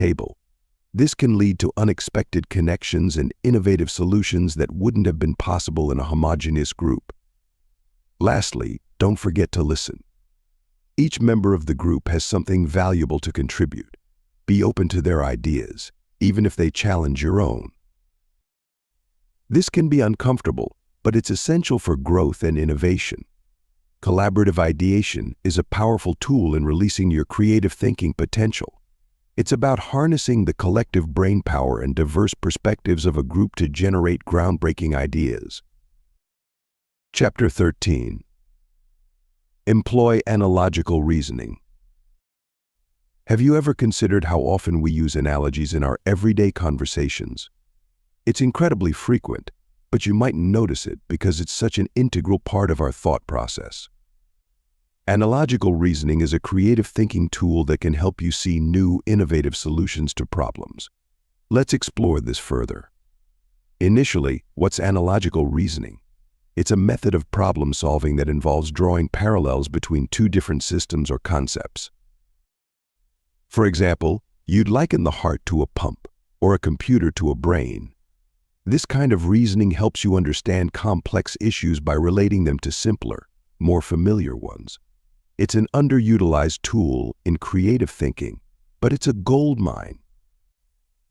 table. This can lead to unexpected connections and innovative solutions that wouldn't have been possible in a homogeneous group. Lastly, don't forget to listen. Each member of the group has something valuable to contribute. Be open to their ideas, even if they challenge your own. This can be uncomfortable, but it's essential for growth and innovation. Collaborative ideation is a powerful tool in releasing your creative thinking potential. It's about harnessing the collective brainpower and diverse perspectives of a group to generate groundbreaking ideas. Chapter 13. Employ analogical reasoning. Have you ever considered how often we use analogies in our everyday conversations? It's incredibly frequent, but you mightn't notice it because it's such an integral part of our thought process. Analogical reasoning is a creative thinking tool that can help you see new, innovative solutions to problems. Let's explore this further. Initially, what's analogical reasoning? It's a method of problem solving that involves drawing parallels between two different systems or concepts. For example, you'd liken the heart to a pump or a computer to a brain. This kind of reasoning helps you understand complex issues by relating them to simpler, more familiar ones. It's an underutilized tool in creative thinking, but it's a goldmine.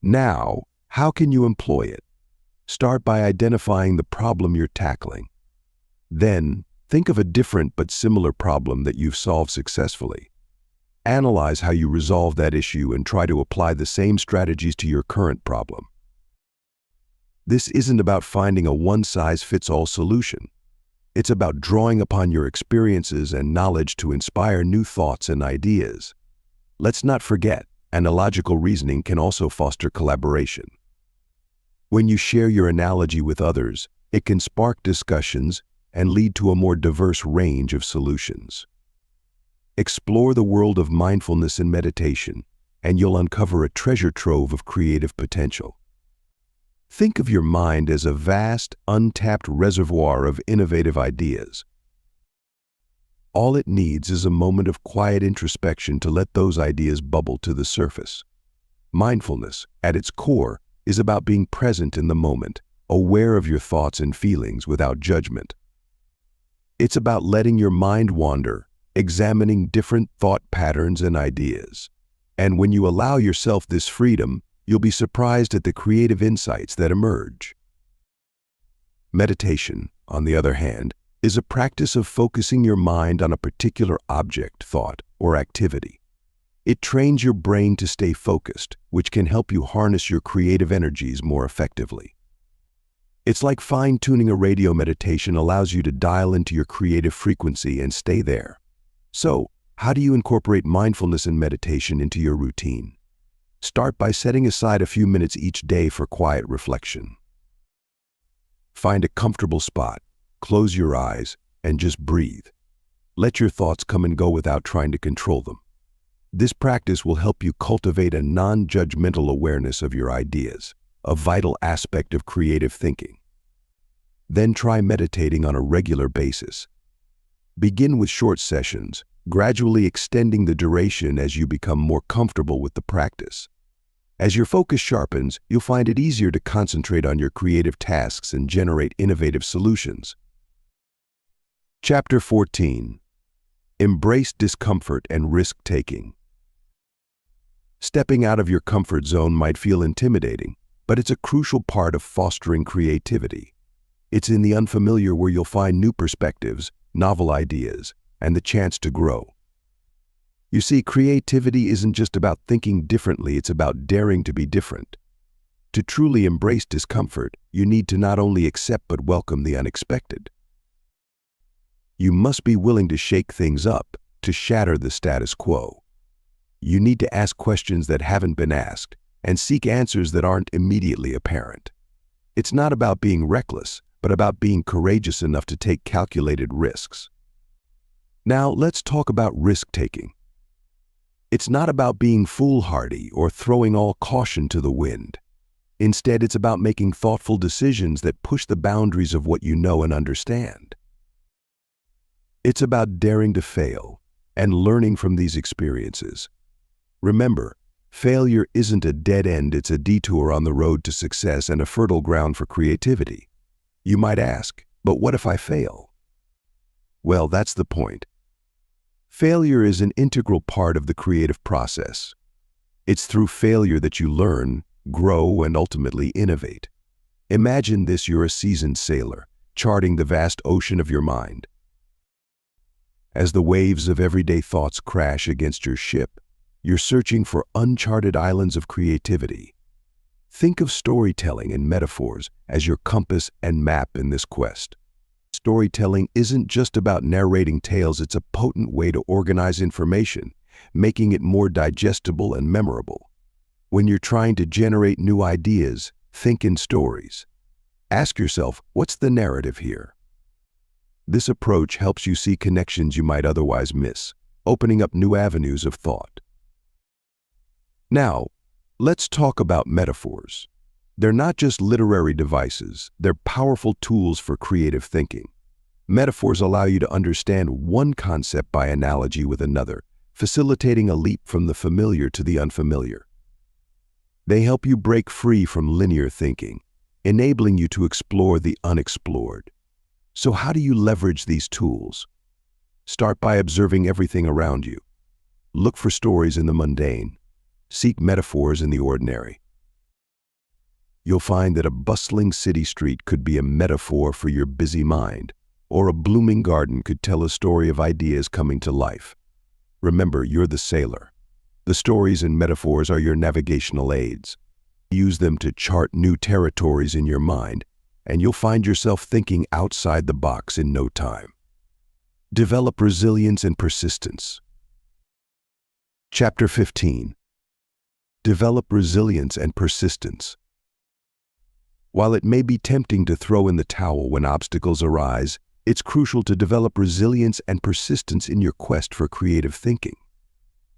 Now, how can you employ it? Start by identifying the problem you're tackling. Then, think of a different but similar problem that you've solved successfully. Analyze how you resolve that issue and try to apply the same strategies to your current problem. This isn't about finding a one-size-fits-all solution. It's about drawing upon your experiences and knowledge to inspire new thoughts and ideas. Let's not forget, analogical reasoning can also foster collaboration. When you share your analogy with others, it can spark discussions and lead to a more diverse range of solutions. Explore the world of mindfulness and meditation, and you'll uncover a treasure trove of creative potential. Think of your mind as a vast, untapped reservoir of innovative ideas. All it needs is a moment of quiet introspection to let those ideas bubble to the surface. Mindfulness, at its core, is about being present in the moment, aware of your thoughts and feelings without judgment. It's about letting your mind wander, examining different thought patterns and ideas. And when you allow yourself this freedom, you'll be surprised at the creative insights that emerge. Meditation, on the other hand, is a practice of focusing your mind on a particular object, thought, or activity. It trains your brain to stay focused, which can help you harness your creative energies more effectively. It's like fine-tuning a radio. Meditation allows you to dial into your creative frequency and stay there. So, how do you incorporate mindfulness and meditation into your routine? Start by setting aside a few minutes each day for quiet reflection. Find a comfortable spot, close your eyes, and just breathe. Let your thoughts come and go without trying to control them. This practice will help you cultivate a non-judgmental awareness of your ideas, a vital aspect of creative thinking. Then try meditating on a regular basis. Begin with short sessions, gradually extending the duration as you become more comfortable with the practice. As your focus sharpens, you'll find it easier to concentrate on your creative tasks and generate innovative solutions. Chapter 14. Embrace discomfort and risk-taking. Stepping out of your comfort zone might feel intimidating, but it's a crucial part of fostering creativity. It's in the unfamiliar where you'll find new perspectives, novel ideas, and the chance to grow. You see, creativity isn't just about thinking differently, it's about daring to be different. To truly embrace discomfort, you need to not only accept but welcome the unexpected. You must be willing to shake things up, to shatter the status quo. You need to ask questions that haven't been asked, and seek answers that aren't immediately apparent. It's not about being reckless, but about being courageous enough to take calculated risks. Now, let's talk about risk-taking. It's not about being foolhardy or throwing all caution to the wind. Instead, it's about making thoughtful decisions that push the boundaries of what you know and understand. It's about daring to fail and learning from these experiences. Remember, Failure isn't a dead end, it's a detour on the road to success and a fertile ground for creativity. You might ask, but what if I fail? Well, that's the point. Failure is an integral part of the creative process. It's through failure that you learn, grow, and ultimately innovate. Imagine this: you're a seasoned sailor, charting the vast ocean of your mind. As the waves of everyday thoughts crash against your ship, you're searching for uncharted islands of creativity. Think of storytelling and metaphors as your compass and map in this quest. Storytelling isn't just about narrating tales, it's a potent way to organize information, making it more digestible and memorable. When you're trying to generate new ideas, think in stories. Ask yourself, what's the narrative here? This approach helps you see connections you might otherwise miss, opening up new avenues of thought. Now, let's talk about metaphors. They're not just literary devices, they're powerful tools for creative thinking. Metaphors allow you to understand one concept by analogy with another, facilitating a leap from the familiar to the unfamiliar. They help you break free from linear thinking, enabling you to explore the unexplored. So how do you leverage these tools? Start by observing everything around you. Look for stories in the mundane. Seek metaphors in the ordinary. You'll find that a bustling city street could be a metaphor for your busy mind, or a blooming garden could tell a story of ideas coming to life. Remember, you're the sailor. The stories and metaphors are your navigational aids. Use them to chart new territories in your mind, and you'll find yourself thinking outside the box in no time. Develop resilience and persistence. Chapter 15. Develop resilience and persistence. While it may be tempting to throw in the towel when obstacles arise, it's crucial to develop resilience and persistence in your quest for creative thinking.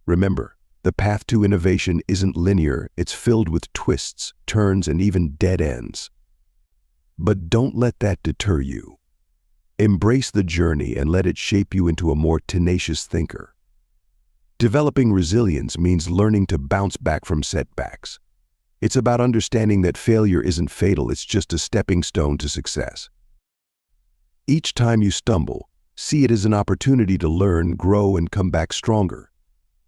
Remember, the path to innovation isn't linear, it's filled with twists, turns, and even dead ends. But don't let that deter you. Embrace the journey and let it shape you into a more tenacious thinker. Developing resilience means learning to bounce back from setbacks. It's about understanding that failure isn't fatal, it's just a stepping stone to success. Each time you stumble, see it as an opportunity to learn, grow, and come back stronger.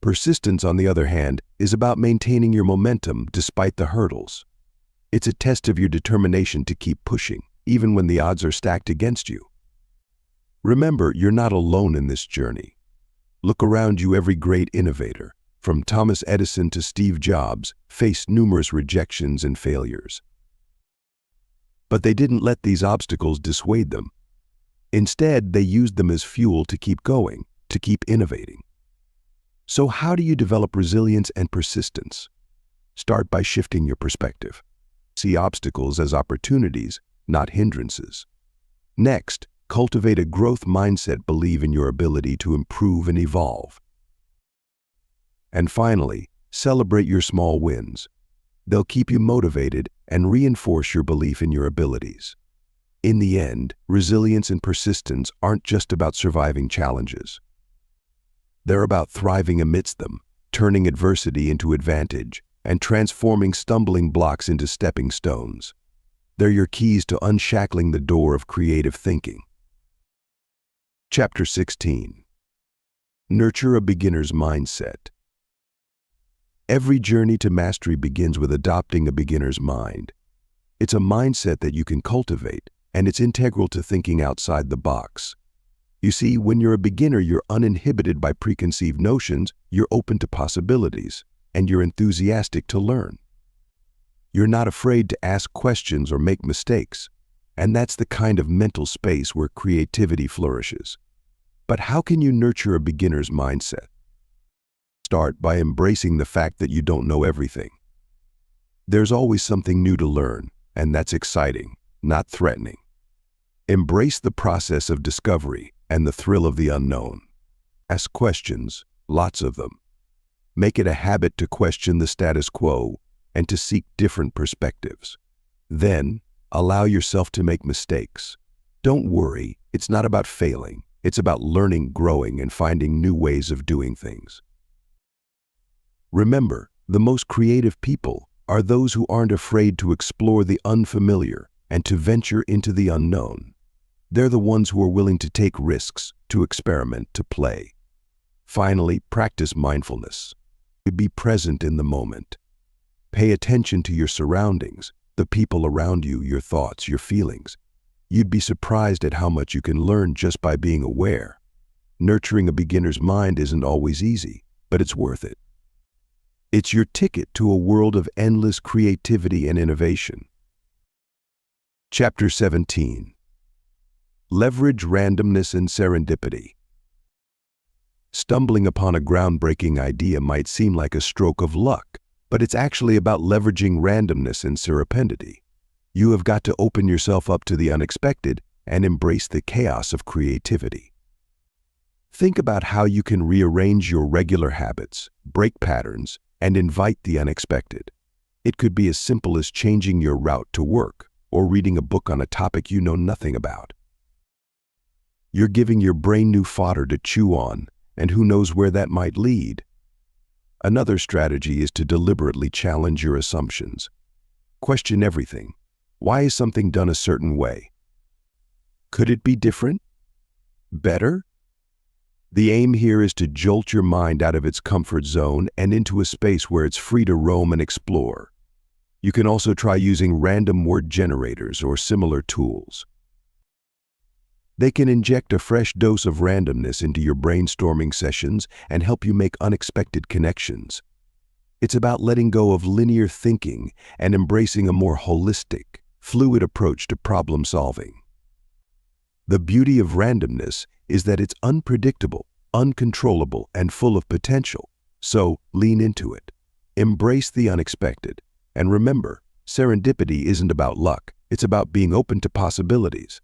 Persistence, on the other hand, is about maintaining your momentum despite the hurdles. It's a test of your determination to keep pushing, even when the odds are stacked against you. Remember, you're not alone in this journey. Look around you. Every great innovator, from Thomas Edison to Steve Jobs, faced numerous rejections and failures. But they didn't let these obstacles dissuade them. Instead, they used them as fuel to keep going, to keep innovating. So how do you develop resilience and persistence? Start by shifting your perspective. See obstacles as opportunities, not hindrances. Next, cultivate a growth mindset. Believe in your ability to improve and evolve. And finally, celebrate your small wins. They'll keep you motivated and reinforce your belief in your abilities. In the end, resilience and persistence aren't just about surviving challenges. They're about thriving amidst them, turning adversity into advantage, and transforming stumbling blocks into stepping stones. They're your keys to unshackling the door of creative thinking. Chapter 16. Nurture a beginner's mindset. Every journey to mastery begins with adopting a beginner's mind. It's a mindset that you can cultivate, and it's integral to thinking outside the box. You see, when you're a beginner, you're uninhibited by preconceived notions, you're open to possibilities, and you're enthusiastic to learn. You're not afraid to ask questions or make mistakes, and that's the kind of mental space where creativity flourishes. But how can you nurture a beginner's mindset? Start by embracing the fact that you don't know everything. There's always something new to learn, and that's exciting, not threatening. Embrace the process of discovery and the thrill of the unknown. Ask questions, lots of them. Make it a habit to question the status quo and to seek different perspectives. Then, allow yourself to make mistakes. Don't worry, it's not about failing. It's about learning, growing, and finding new ways of doing things. Remember, The most creative people are those who aren't afraid to explore the unfamiliar and to venture into the unknown. They're the ones who are willing to take risks, to experiment, to play. Finally, practice mindfulness. Be present in the moment. Pay attention to your surroundings, the people around you, your thoughts, your feelings. You'd be surprised at how much you can learn just by being aware. Nurturing a beginner's mind isn't always easy, but it's worth it. It's your ticket to a world of endless creativity and innovation. Chapter 17. Leverage randomness and serendipity. Stumbling upon a groundbreaking idea might seem like a stroke of luck, but it's actually about leveraging randomness and serendipity. You have got to open yourself up to the unexpected and embrace the chaos of creativity. Think about how you can rearrange your regular habits, break patterns, and invite the unexpected. It could be as simple as changing your route to work or reading a book on a topic you know nothing about. You're giving your brain new fodder to chew on, and who knows where that might lead. Another strategy is to deliberately challenge your assumptions. Question everything. Why is something done a certain way? Could it be different? Better? The aim here is to jolt your mind out of its comfort zone and into a space where it's free to roam and explore. You can also try using random word generators or similar tools. They can inject a fresh dose of randomness into your brainstorming sessions and help you make unexpected connections. It's about letting go of linear thinking and embracing a more holistic, fluid approach to problem solving. The beauty of randomness is that it's unpredictable, uncontrollable, and full of potential. So lean into it. Embrace the unexpected. And remember, serendipity isn't about luck. It's about being open to possibilities.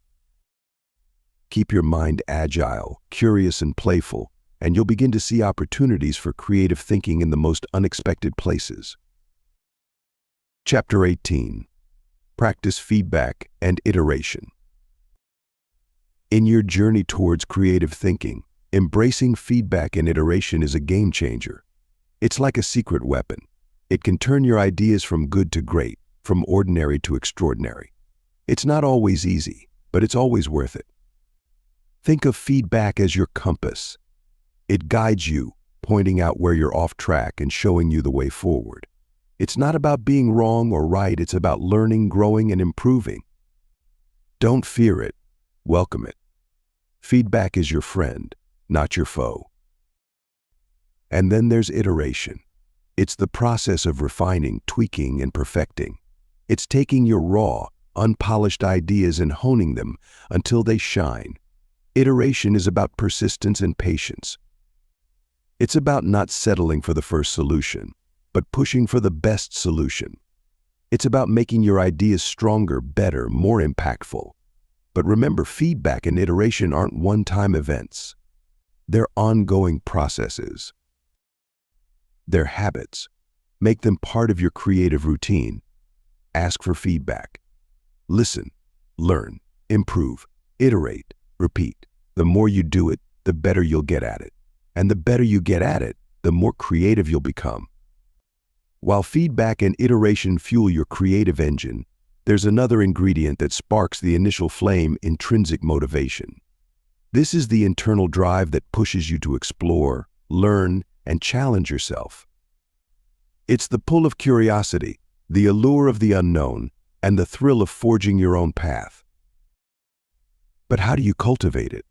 Keep your mind agile, curious, and playful, and you'll begin to see opportunities for creative thinking in the most unexpected places. Chapter 18. Practice feedback and iteration. In your journey towards creative thinking, embracing feedback and iteration is a game changer. It's like a secret weapon. It can turn your ideas from good to great, from ordinary to extraordinary. It's not always easy, but it's always worth it. Think of feedback as your compass. It guides you, pointing out where you're off track and showing you the way forward. It's not about being wrong or right, it's about learning, growing, and improving. Don't fear it, welcome it. Feedback is your friend, not your foe. And then there's iteration. It's the process of refining, tweaking, and perfecting. It's taking your raw, unpolished ideas and honing them until they shine. Iteration is about persistence and patience. It's about not settling for the first solution, but pushing for the best solution. It's about making your ideas stronger, better, more impactful. But remember, feedback and iteration aren't one-time events. They're ongoing processes. They're habits. Make them part of your creative routine. Ask for feedback. Listen, learn, improve, iterate, repeat. The more you do it, the better you'll get at it. And the better you get at it, the more creative you'll become. While feedback and iteration fuel your creative engine, there's another ingredient that sparks the initial flame: intrinsic motivation. This is the internal drive that pushes you to explore, learn, and challenge yourself. It's the pull of curiosity, the allure of the unknown, and the thrill of forging your own path. But how do you cultivate it?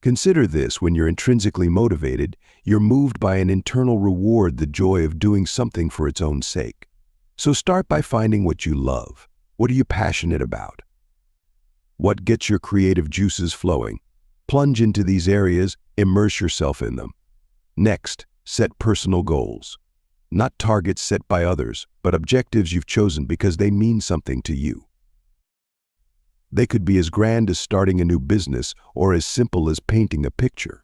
Consider this: when you're intrinsically motivated, you're moved by an internal reward, the joy of doing something for its own sake. So start by finding what you love. What are you passionate about? What gets your creative juices flowing? Plunge into these areas, immerse yourself in them. Next, set personal goals. Not targets set by others, but objectives you've chosen because they mean something to you. They could be as grand as starting a new business or as simple as painting a picture.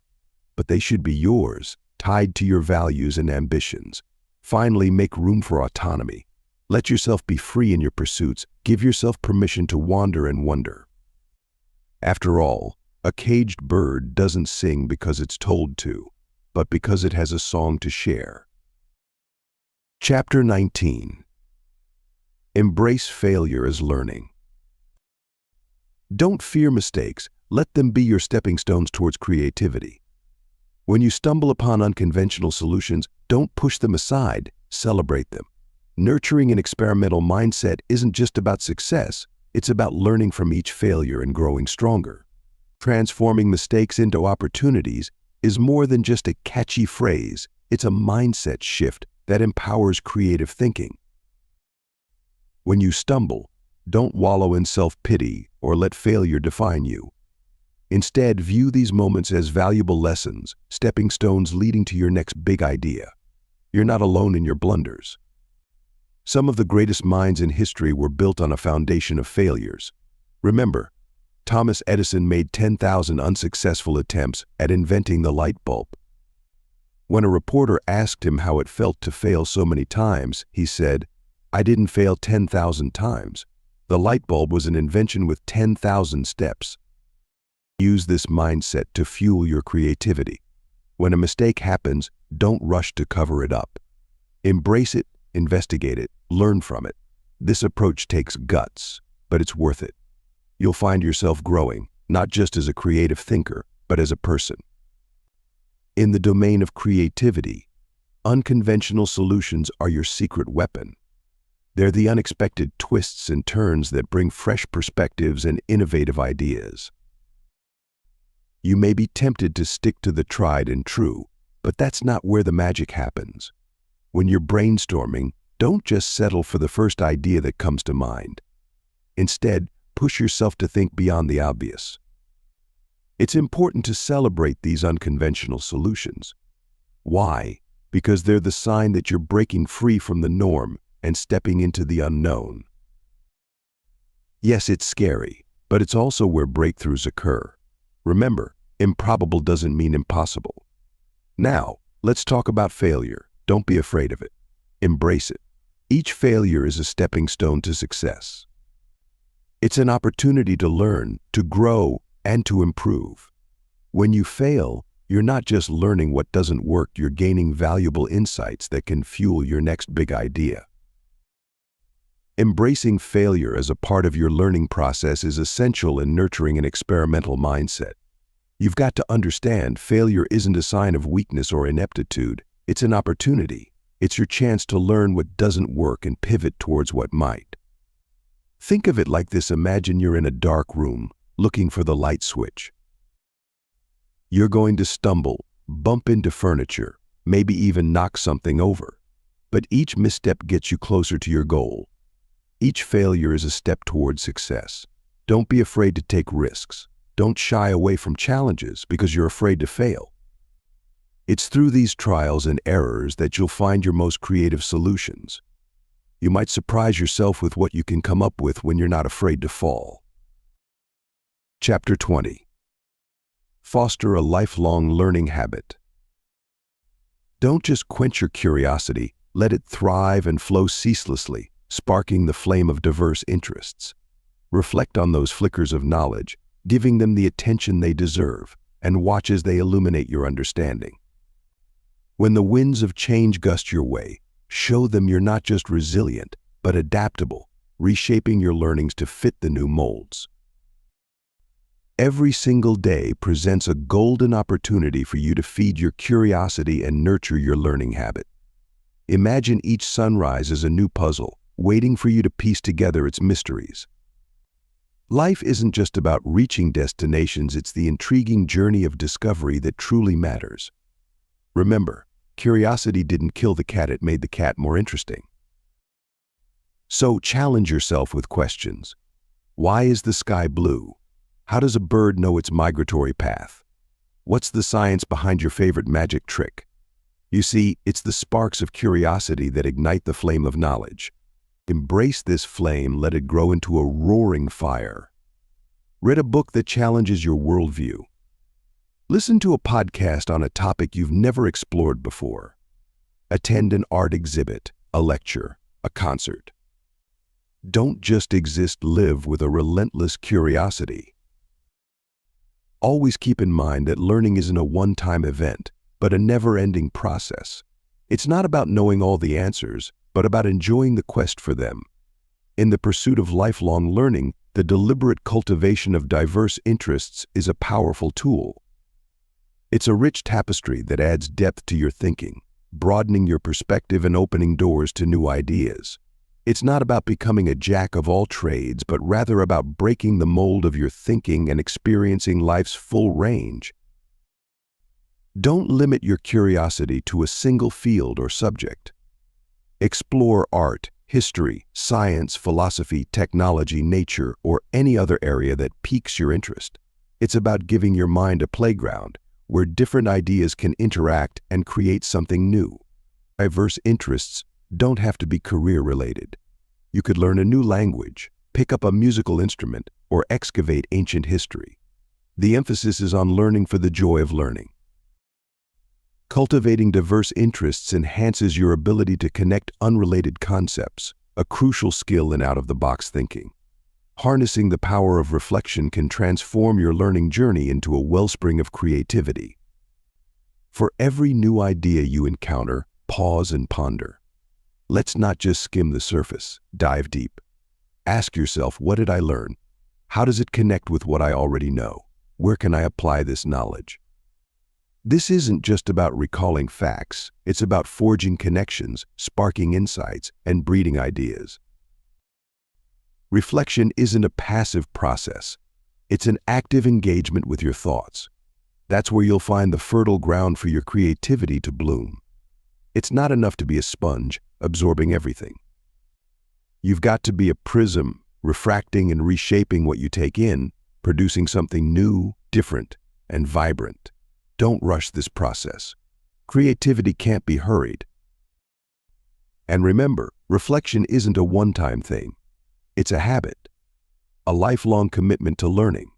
But they should be yours, tied to your values and ambitions. Finally, make room for autonomy. Let yourself be free in your pursuits. Give yourself permission to wander and wonder. After all, a caged bird doesn't sing because it's told to, but because it has a song to share. Chapter 19. Embrace failure as learning. Don't fear mistakes. Let them be your stepping stones towards creativity. When you stumble upon unconventional solutions, don't push them aside, celebrate them. Nurturing an experimental mindset isn't just about success, it's about learning from each failure and growing stronger. Transforming mistakes into opportunities is more than just a catchy phrase, it's a mindset shift that empowers creative thinking. When you stumble, don't wallow in self-pity or let failure define you. Instead, view these moments as valuable lessons, stepping stones leading to your next big idea. You're not alone in your blunders. Some of the greatest minds in history were built on a foundation of failures. Remember, Thomas Edison made 10,000 unsuccessful attempts at inventing the light bulb. When a reporter asked him how it felt to fail so many times, he said, "I didn't fail 10,000 times. The light bulb was an invention with 10,000 steps." Use this mindset to fuel your creativity. When a mistake happens, don't rush to cover it up. Embrace it, investigate it, learn from it. This approach takes guts, but it's worth it. You'll find yourself growing, not just as a creative thinker, but as a person. In the domain of creativity, unconventional solutions are your secret weapon. They're the unexpected twists and turns that bring fresh perspectives and innovative ideas. You may be tempted to stick to the tried and true, but that's not where the magic happens. When you're brainstorming, don't just settle for the first idea that comes to mind. Instead, push yourself to think beyond the obvious. It's important to celebrate these unconventional solutions. Why? Because they're the sign that you're breaking free from the norm and stepping into the unknown. Yes, it's scary, but it's also where breakthroughs occur. Remember, improbable doesn't mean impossible. Now, let's talk about failure. Don't be afraid of it. Embrace it. Each failure is a stepping stone to success. It's an opportunity to learn, to grow, and to improve. When you fail, you're not just learning what doesn't work, you're gaining valuable insights that can fuel your next big idea. Embracing failure as a part of your learning process is essential in nurturing an experimental mindset. You've got to understand failure isn't a sign of weakness or ineptitude. It's an opportunity. It's your chance to learn what doesn't work and pivot towards what might. Think of it like this. Imagine you're in a dark room, looking for the light switch. You're going to stumble, bump into furniture, maybe even knock something over. But each misstep gets you closer to your goal. Each failure is a step towards success. Don't be afraid to take risks. Don't shy away from challenges because you're afraid to fail. It's through these trials and errors that you'll find your most creative solutions. You might surprise yourself with what you can come up with when you're not afraid to fall. Chapter 20. Foster a lifelong learning habit. Don't just quench your curiosity, let it thrive and flow ceaselessly, sparking the flame of diverse interests. Reflect on those flickers of knowledge, giving them the attention they deserve, and watch as they illuminate your understanding. When the winds of change gust your way, show them you're not just resilient, but adaptable, reshaping your learnings to fit the new molds. Every single day presents a golden opportunity for you to feed your curiosity and nurture your learning habit. Imagine each sunrise as a new puzzle, waiting for you to piece together its mysteries. Life isn't just about reaching destinations, it's the intriguing journey of discovery that truly matters. Remember, curiosity didn't kill the cat, it made the cat more interesting. So challenge yourself with questions. Why is the sky blue? How does a bird know its migratory path? What's the science behind your favorite magic trick? You see, it's the sparks of curiosity that ignite the flame of knowledge. Embrace this flame, let it grow into a roaring fire. Read a book that challenges your worldview. Listen to a podcast on a topic you've never explored before. Attend an art exhibit, a lecture, a concert. Don't just exist, live with a relentless curiosity. Always keep in mind that learning isn't a one-time event, but a never-ending process. It's not about knowing all the answers, but about enjoying the quest for them. In the pursuit of lifelong learning, the deliberate cultivation of diverse interests is a powerful tool. It's a rich tapestry that adds depth to your thinking, broadening your perspective and opening doors to new ideas. It's not about becoming a jack of all trades, but rather about breaking the mold of your thinking and experiencing life's full range. Don't limit your curiosity to a single field or subject. Explore art, history, science, philosophy, technology, nature, or any other area that piques your interest. It's about giving your mind a playground where different ideas can interact and create something new. Diverse interests don't have to be career-related. You could learn a new language, pick up a musical instrument, or excavate ancient history. The emphasis is on learning for the joy of learning. Cultivating diverse interests enhances your ability to connect unrelated concepts, a crucial skill in out-of-the-box thinking. Harnessing the power of reflection can transform your learning journey into a wellspring of creativity. For every new idea you encounter, pause and ponder. Let's not just skim the surface, dive deep. Ask yourself, what did I learn? How does it connect with what I already know? Where can I apply this knowledge? This isn't just about recalling facts, it's about forging connections, sparking insights, and breeding ideas. Reflection isn't a passive process. It's an active engagement with your thoughts. That's where you'll find the fertile ground for your creativity to bloom. It's not enough to be a sponge, absorbing everything. You've got to be a prism, refracting and reshaping what you take in, producing something new, different, and vibrant. Don't rush this process. Creativity can't be hurried. And remember, reflection isn't a one-time thing. It's a habit, a lifelong commitment to learning.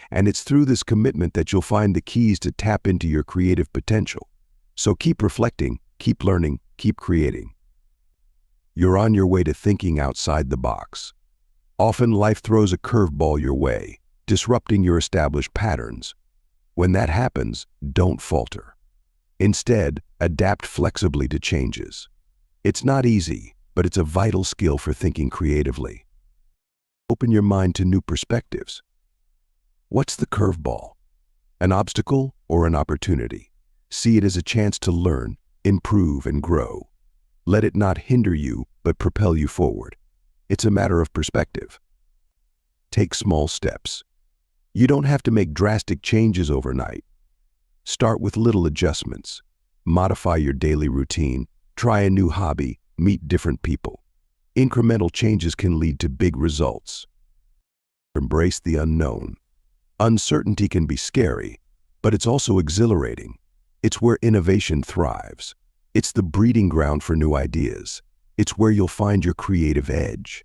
And it's through this commitment that you'll find the keys to tap into your creative potential. So keep reflecting, keep learning, keep creating. You're on your way to thinking outside the box. Often life throws a curveball your way, disrupting your established patterns. When that happens, don't falter. Instead, adapt flexibly to changes. It's not easy, but it's a vital skill for thinking creatively. Open your mind to new perspectives. What's the curveball? An obstacle or an opportunity? See it as a chance to learn, improve, and grow. Let it not hinder you, but propel you forward. It's a matter of perspective. Take small steps. You don't have to make drastic changes overnight. Start with little adjustments. Modify your daily routine. Try a new hobby. Meet different people. Incremental changes can lead to big results. Embrace the unknown. Uncertainty can be scary, but it's also exhilarating. It's where innovation thrives. It's the breeding ground for new ideas. It's where you'll find your creative edge.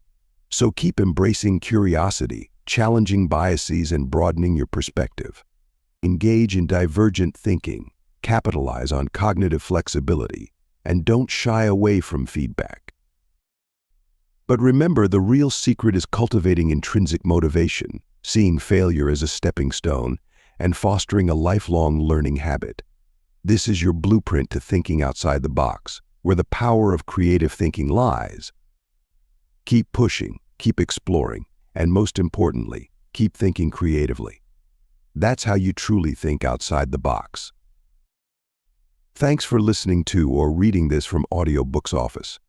So keep embracing curiosity, challenging biases, and broadening your perspective. Engage in divergent thinking, capitalize on cognitive flexibility, and don't shy away from feedback. But remember, the real secret is cultivating intrinsic motivation, seeing failure as a stepping stone, and fostering a lifelong learning habit. This is your blueprint to thinking outside the box, where the power of creative thinking lies. Keep pushing, keep exploring, and most importantly, keep thinking creatively. That's how you truly think outside the box. Thanks for listening to or reading this from Audiobooks Office.